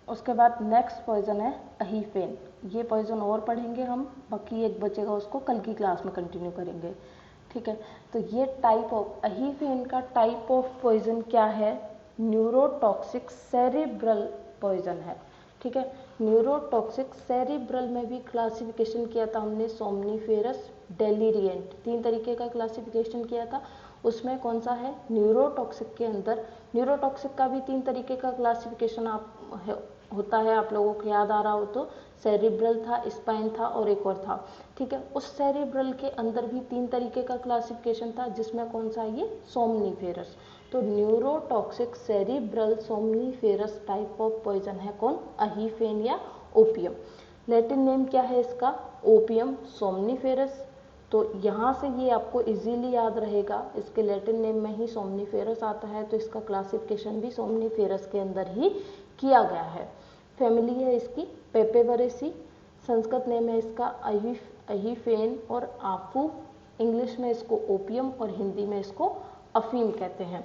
उसके बाद next poison है अहीफेन। ये पॉइजन और पढ़ेंगे हम, बाकी एक बचेगा उसको कल की क्लास में कंटिन्यू करेंगे, ठीक है। तो ये टाइप ऑफ अहीफेन का टाइप ऑफ पॉइजन क्या है, न्यूरोटॉक्सिक सेरिब्रल पॉइजन है, ठीक है। न्यूरोटॉक्सिक सेरिब्रल में भी क्लासिफिकेशन किया था हमने सोमनीफेरस, डेलिरिएंट, 3 तरीके का क्लासिफिकेशन किया था। उसमें कौन सा है, न्यूरोटॉक्सिक के अंदर, न्यूरोटॉक्सिक का भी 3 तरीके का क्लासिफिकेशन होता है, आप लोगों को याद आ रहा हो तो सेरिब्रल था, स्पाइन था और एक और था, ठीक है। उस सेरिब्रल के अंदर भी 3 तरीके का क्लासिफिकेशन था, जिसमें कौन सा है, ये सोमनीफेरस। तो neurotoxic cerebral somniferous type of poison है कौन, अहीफेन या ओपियम। लैटिन नेम क्या है इसका, ओपियम सोमनीफेरस। तो यहाँ से ये आपको इजीली याद रहेगा, इसके लैटिन नेम में ही सोमनीफेरस आता है, तो इसका क्लासिफिकेशन भी सोमनीफेरस के अंदर ही किया गया है। फैमिली है इसकी पेपेवरेसी, संस्कृत नेम है इसका अहीफेन और आफू, इंग्लिश में इसको ओपियम और हिंदी में इसको अफीम कहते हैं।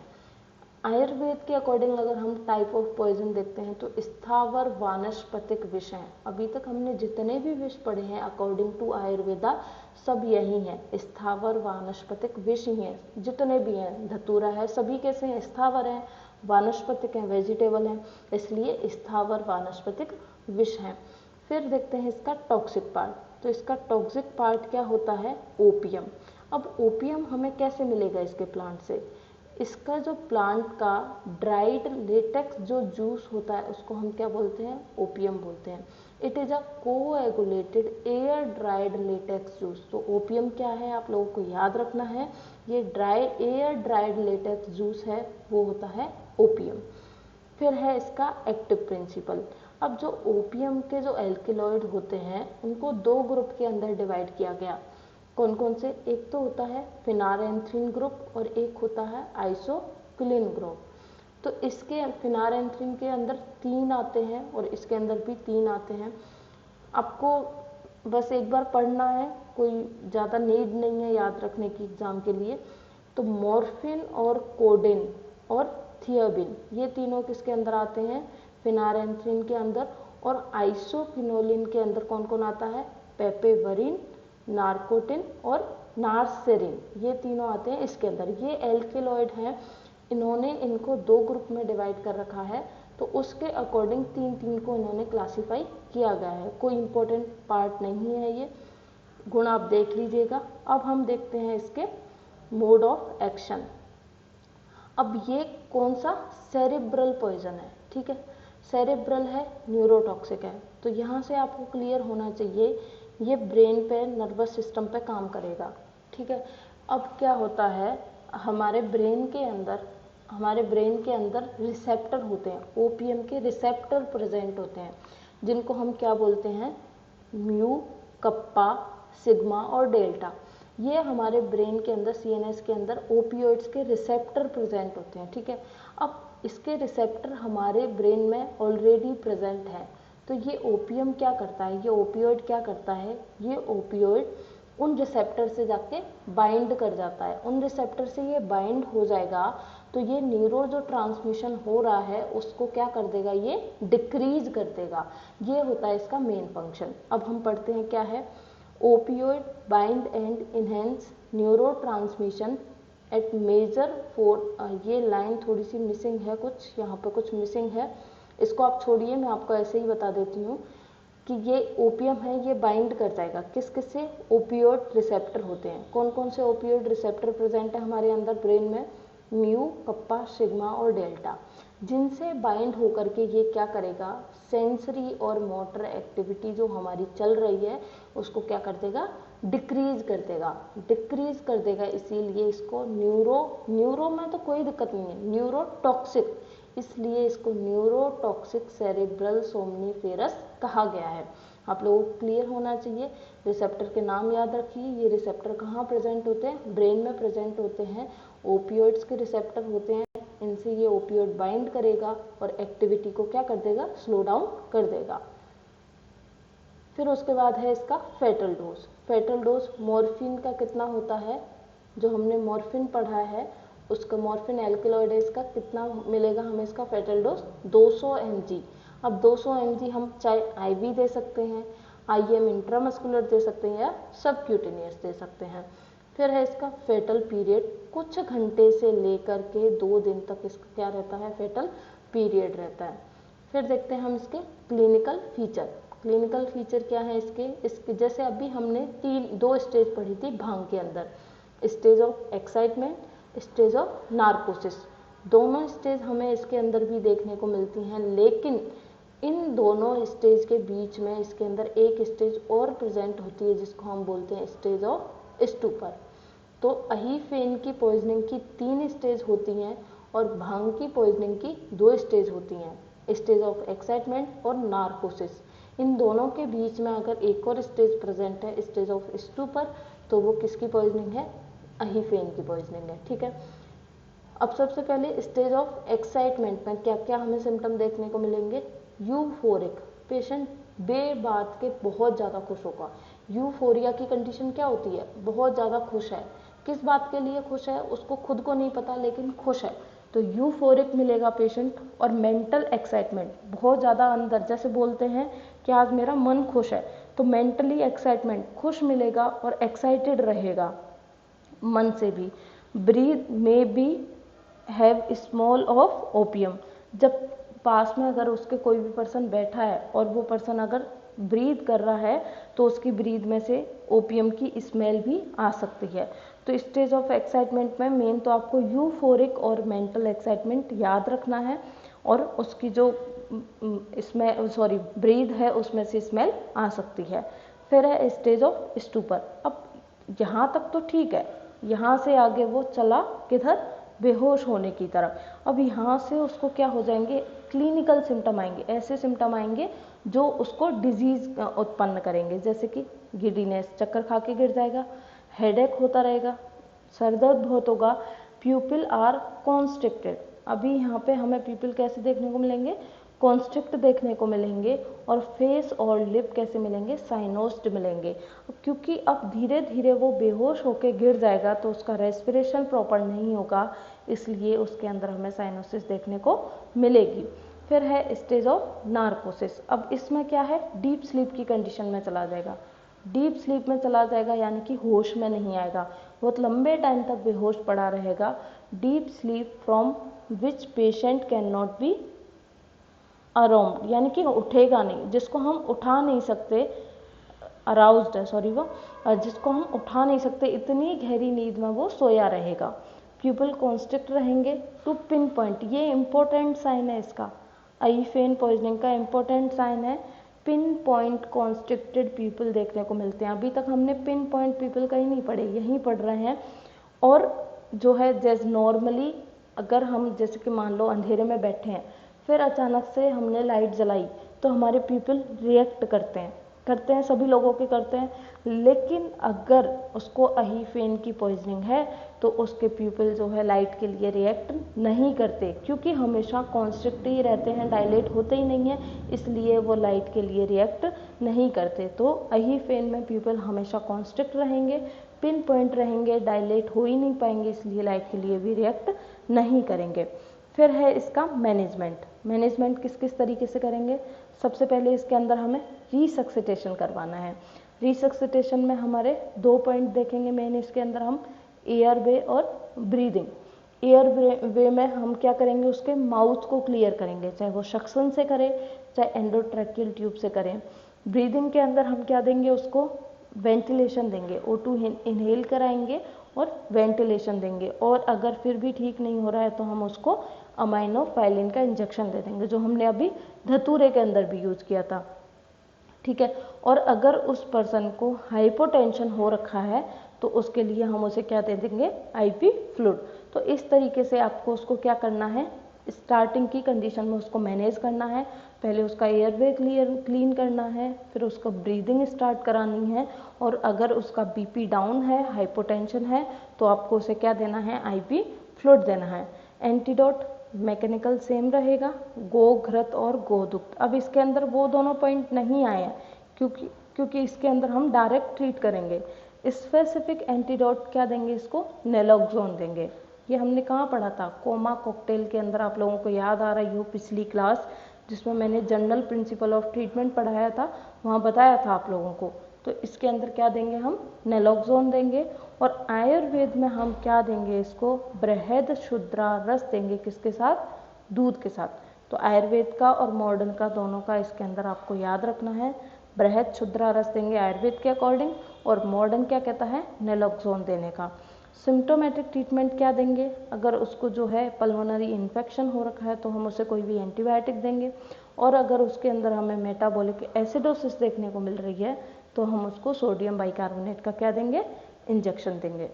आयुर्वेद के अकॉर्डिंग अगर हम टाइप ऑफ पॉइजन देखते हैं तो स्थावर वानस्पतिक विष हैं। अभी तक हमने जितने भी विष पढ़े हैं अकॉर्डिंग टू आयुर्वेदा सब यही हैं, स्थावर वानस्पतिक विष ही हैं, जितने भी हैं, धतूरा है, सभी कैसे हैं, स्थावर हैं, वानस्पतिक हैं, वेजिटेबल हैं, इसलिए स्थावर वानस्पतिक विष हैं। फिर देखते हैं इसका टॉक्सिक पार्ट, तो इसका टॉक्सिक पार्ट क्या होता है, ओपियम। अब ओपियम हमें कैसे मिलेगा इसके प्लांट से, इसका जो प्लांट का ड्राइड लेटेक्स जो जूस होता है उसको हम क्या बोलते हैं, ओपियम बोलते हैं। It is a coagulated air dried latex juice. तो ओपियम क्या है आप लोगों को याद रखना है, ये एयर ड्राइड लेटेक्स जूस है, वो होता है ओपियम। फिर है इसका एक्टिव प्रिंसिपल। अब जो ओपियम के जो एल्केलॉइड होते हैं उनको 2 ग्रुप के अंदर डिवाइड किया गया, कौन कौन से, एक तो होता है फिनारेंथ्रिन ग्रुप और एक होता है आइसोक्विलिन ग्रुप। तो इसके फिनारेंथ्रिन के अंदर 3 आते हैं और इसके अंदर भी 3 आते हैं। आपको बस एक बार पढ़ना है, कोई ज़्यादा नीड नहीं है याद रखने की एग्जाम के लिए। तो मॉर्फिन और कोडेन और थियाबिन ये तीनों किसके अंदर आते हैं, फिनारेंथ्रिन के अंदर। और आइसोक्विनोलिन के अंदर कौन कौन आता है, पेपेवरिन, नार्कोटिन और नार्सेरिन, ये तीनों आते हैं इसके अंदर। ये एल्केलॉइड हैं, इन्होंने इनको 2 ग्रुप में डिवाइड कर रखा है, तो उसके अकॉर्डिंग 3 को इन्होंने क्लासीफाई किया गया है। कोई इंपॉर्टेंट पार्ट नहीं है, ये गुण आप देख लीजिएगा। अब हम देखते हैं इसके मोड ऑफ एक्शन। अब ये कौन सा, सेरिब्रल पॉइजन है, ठीक है, सेरिब्रल है, न्यूरोटॉक्सिक है। तो यहाँ से आपको क्लियर होना चाहिए ये ब्रेन पे, नर्वस सिस्टम पे काम करेगा, ठीक है। अब क्या होता है, हमारे ब्रेन के अंदर रिसेप्टर होते हैं, ओपियम के रिसेप्टर प्रेजेंट होते हैं, जिनको हम क्या बोलते हैं, म्यू, कप्पा, सिग्मा और डेल्टा। ये हमारे ब्रेन के अंदर, सीएनएस के अंदर ओपियोइड्स के रिसेप्टर प्रेजेंट होते हैं, ठीक है। अब इसके रिसेप्टर हमारे ब्रेन में ऑलरेडी प्रेजेंट है, तो ये ओपियम क्या करता है, ये ओपियोइड क्या करता है, ये ओपियोइड उन रिसेप्टर से जाके बाइंड कर जाता है। उन रिसेप्टर से ये बाइंड हो जाएगा तो ये न्यूरो जो ट्रांसमिशन हो रहा है उसको क्या कर देगा, ये डिक्रीज कर देगा। ये होता है इसका मेन फंक्शन। अब हम पढ़ते हैं क्या है, opioid bind and enhance neurotransmission at major for, ये लाइन थोड़ी सी मिसिंग है, कुछ यहाँ पे कुछ मिसिंग है, इसको आप छोड़िए, मैं आपको ऐसे ही बता देती हूँ कि ये ओपियम है, ये बाइंड कर जाएगा किस किस से, ओपियोइड रिसेप्टर होते हैं। कौन कौन से ओपियोइड रिसेप्टर प्रेजेंट है हमारे अंदर ब्रेन में, म्यू, कप्पा, सिग्मा और डेल्टा, जिनसे बाइंड होकर के ये क्या करेगा, सेंसरी और मोटर एक्टिविटी जो हमारी चल रही है उसको क्या कर देगा, डिक्रीज कर देगा। इसीलिए इसको न्यूरो में तो कोई दिक्कत नहीं है, न्यूरोटॉक्सिक, इसलिए इसको न्यूरोटॉक्सिक सेरिब्रल सोमनीफेरस कहा गया है। आप लोगों को क्लियर होना चाहिए। रिसेप्टर के नाम याद रखिए। ये रिसेप्टर कहाँ प्रेजेंट होते हैं, ब्रेन में प्रेजेंट होते हैं। ओपियोइड्स के रिसेप्टर होते हैं, इनसे ये ओपियोइड बाइंड करेगा और एक्टिविटी को क्या कर देगा, स्लो डाउन कर देगा। फिर उसके बाद है इसका fatal dose. Fatal dose morphine का कितना होता है, जो हमने मॉर्फिन पढ़ा है उसका, मॉर्फिन एल्केलॉइड है, इसका कितना मिलेगा हमें, इसका फेटल डोज 200 mg। अब 200 mg हम चाहे IV दे सकते हैं, IM इंट्रामस्कुलर दे सकते हैं या सबक्यूटेनियस दे सकते हैं। फिर है इसका फेटल पीरियड, कुछ घंटे से लेकर के 2 दिन तक इसका क्या रहता है, फेटल पीरियड रहता है। फिर देखते हैं हम इसके क्लिनिकल फीचर। क्लिनिकल फीचर क्या है इसके जैसे अभी हमने 2 स्टेज पढ़ी थी भांग के अंदर, stage of excitement, stage of narcosis. दोनों स्टेज हमें इसके अंदर भी देखने को मिलती हैं, लेकिन इन दोनों स्टेज के बीच में इसके अंदर एक स्टेज और प्रेजेंट होती है जिसको हम बोलते हैं स्टेज ऑफ स्टूपर। तो अहीफेन की पॉइजनिंग की 3 स्टेज होती हैं और भांग की पॉइजनिंग की 2 स्टेज होती हैं, स्टेज ऑफ एक्साइटमेंट और नार्कोसिस। इन दोनों के बीच में अगर एक और स्टेज प्रेजेंट है, स्टेज ऑफ स्टूपर, तो वो किसकी पॉइजनिंग है, अहीफेन की पॉइजनिंग है। ठीक है, अब सबसे पहले स्टेज ऑफ एक्साइटमेंट में क्या क्या हमें सिम्टम देखने को मिलेंगे। यूफोरिक, पेशेंट बेबात के बहुत ज़्यादा खुश होगा। यूफोरिया की कंडीशन क्या होती है, बहुत ज़्यादा खुश है। किस बात के लिए खुश है उसको खुद को नहीं पता, लेकिन खुश है, तो यूफोरिक मिलेगा पेशेंट। और मेंटल एक्साइटमेंट, बहुत ज़्यादा अंदर, जैसे बोलते हैं कि आज मेरा मन खुश है, तो मेंटली एक्साइटमेंट, खुश मिलेगा और एक्साइटेड रहेगा मन से भी। ब्रीथ में be have small of opium, जब पास में अगर उसके कोई भी पर्सन बैठा है और वो पर्सन अगर ब्रीथ कर रहा है तो उसकी ब्रीथ में से ओपियम की स्मेल भी आ सकती है। तो स्टेज ऑफ एक्साइटमेंट में मेन तो आपको यूफोरिक और मेंटल एक्साइटमेंट याद रखना है, और उसकी जो ब्रीथ है उसमें से स्मेल आ सकती है। फिर है स्टेज ऑफ स्टूपर। अब यहाँ तक तो ठीक है, यहाँ से आगे वो चला किधर, बेहोश होने की तरफ। अब यहाँ से उसको क्या हो जाएंगे, क्लिनिकल सिम्टम आएंगे, ऐसे सिम्टम आएंगे जो उसको डिजीज उत्पन्न करेंगे, जैसे कि गिडीनेस, चक्कर खा के गिर जाएगा, हेडेक होता रहेगा, सर दर्द बहुत होगा, प्यूपिल आर कॉन्स्ट्रिक्टेड। अभी यहाँ पे हमें प्यूपिल कैसे देखने को मिलेंगे, कॉन्स्ट्रिक्ट देखने को मिलेंगे, और फेस और लिप कैसे मिलेंगे, साइनोस्ड मिलेंगे। क्योंकि अब धीरे धीरे वो बेहोश होके गिर जाएगा तो उसका रेस्पिरेशन प्रॉपर नहीं होगा, इसलिए उसके अंदर हमें साइनोसिस देखने को मिलेगी। फिर है स्टेज ऑफ नार्कोसिस। अब इसमें क्या है, डीप स्लीप की कंडीशन में चला जाएगा। डीप स्लीप में चला जाएगा यानी कि होश में नहीं आएगा, बहुत लंबे टाइम तक बेहोश पड़ा रहेगा। Deep sleep from which patient can not be around, यानी कि उठेगा नहीं, जिसको हम उठा नहीं सकते, अराउज्ड है सॉरी, वो जिसको हम उठा नहीं सकते, इतनी गहरी नींद में वो सोया रहेगा। प्यूपिल कॉन्स्ट्रिक्ट रहेंगे टू पिन पॉइंट, ये इंपॉर्टेंट साइन है इसका, अहीफेन पॉइजनिंग का इंपॉर्टेंट साइन है। पिन पॉइंट कॉन्स्ट्रिक्टेड पीपल देखने को मिलते हैं। अभी तक हमने पिन पॉइंट पीपल कहीं नहीं पढ़े, यहीं पढ़ रहे हैं। और जो है जैसे नॉर्मली अगर हम जैसे कि मान लो अंधेरे में बैठे हैं, फिर अचानक से हमने लाइट जलाई तो हमारे पीपल रिएक्ट करते हैं, सभी लोगों के करते हैं। लेकिन अगर उसको अहीफेन की पॉइजनिंग है तो उसके पीपल जो है लाइट के लिए रिएक्ट नहीं करते, क्योंकि हमेशा कॉन्स्ट्रिक्ट ही रहते हैं, डायलेट होते ही नहीं है, इसलिए वो लाइट के लिए रिएक्ट नहीं करते। तो अहीफेन में पीपल हमेशा कॉन्स्ट्रिक्ट रहेंगे, पिन पॉइंट रहेंगे, डायलेट हो ही नहीं पाएंगे, इसलिए लाइट के लिए भी रिएक्ट नहीं करेंगे। फिर है इसका मैनेजमेंट किस किस तरीके से करेंगे। सबसे पहले इसके अंदर हमें रिसक्सिटेशन करवाना है। रिसक्सिटेशन में हमारे 2 पॉइंट देखेंगे मेन इसके अंदर हम, एयर वे और ब्रीदिंग। एयर वे में हम क्या करेंगे, उसके माउथ को क्लियर करेंगे, चाहे वो सक्शन से करें चाहे एंडोट्रैकियल ट्यूब से करें। ब्रीदिंग के अंदर हम क्या देंगे, उसको वेंटिलेशन देंगे, O2 इनहेल कराएंगे और वेंटिलेशन देंगे। और अगर फिर भी ठीक नहीं हो रहा है तो हम उसको अमाइनोफाइलिन का इंजेक्शन दे देंगे, जो हमने अभी धतूरे के अंदर भी यूज किया था। ठीक है, और अगर उस पर्सन को हाइपोटेंशन हो रखा है तो उसके लिए हम उसे क्या दे देंगे, IP फ्लूइड। तो इस तरीके से आपको उसको क्या करना है, स्टार्टिंग की कंडीशन में उसको मैनेज करना है। पहले उसका एयरवे क्लीन करना है, फिर उसको ब्रीदिंग स्टार्ट करानी है, और अगर उसका BP डाउन है, हाइपोटेंशन है, तो आपको उसे क्या देना है, IP फ्लूइड देना है। एंटीडोट मैकेनिकल सेम रहेगा, गो घृत और गोदुग्ध। अब इसके अंदर वो दोनों पॉइंट नहीं आए हैं क्योंकि इसके अंदर हम डायरेक्ट ट्रीट करेंगे। स्पेसिफिक एंटीडोट क्या देंगे, इसको नेलोक्सोन देंगे। ये हमने कहाँ पढ़ा था, कोमा कॉकटेल के अंदर, आप लोगों को याद आ रही हो पिछली क्लास, जिसमें मैंने जनरल प्रिंसिपल ऑफ ट्रीटमेंट पढ़ाया था, वहाँ बताया था आप लोगों को। तो इसके अंदर क्या देंगे हम, नेलोक्सोन देंगे। और आयुर्वेद में हम क्या देंगे इसको, बृहद शुद्रा रस देंगे, किसके साथ, दूध के साथ। तो आयुर्वेद का और मॉडर्न का दोनों का इसके अंदर आपको याद रखना है। बृहद शुद्रा रस देंगे आयुर्वेद के अकॉर्डिंग, और मॉडर्न क्या कहता है, नेलोक्सोन देने का। सिम्टोमेटिक ट्रीटमेंट क्या देंगे, अगर उसको जो है पल्मोनरी इन्फेक्शन हो रखा है तो हम उसे कोई भी एंटीबायोटिक देंगे, और अगर उसके अंदर हमें मेटाबॉलिक एसिडोसिस देखने को मिल रही है तो हम उसको सोडियम बाइकार्बोनेट का क्या देंगे, इंजेक्शन देंगे।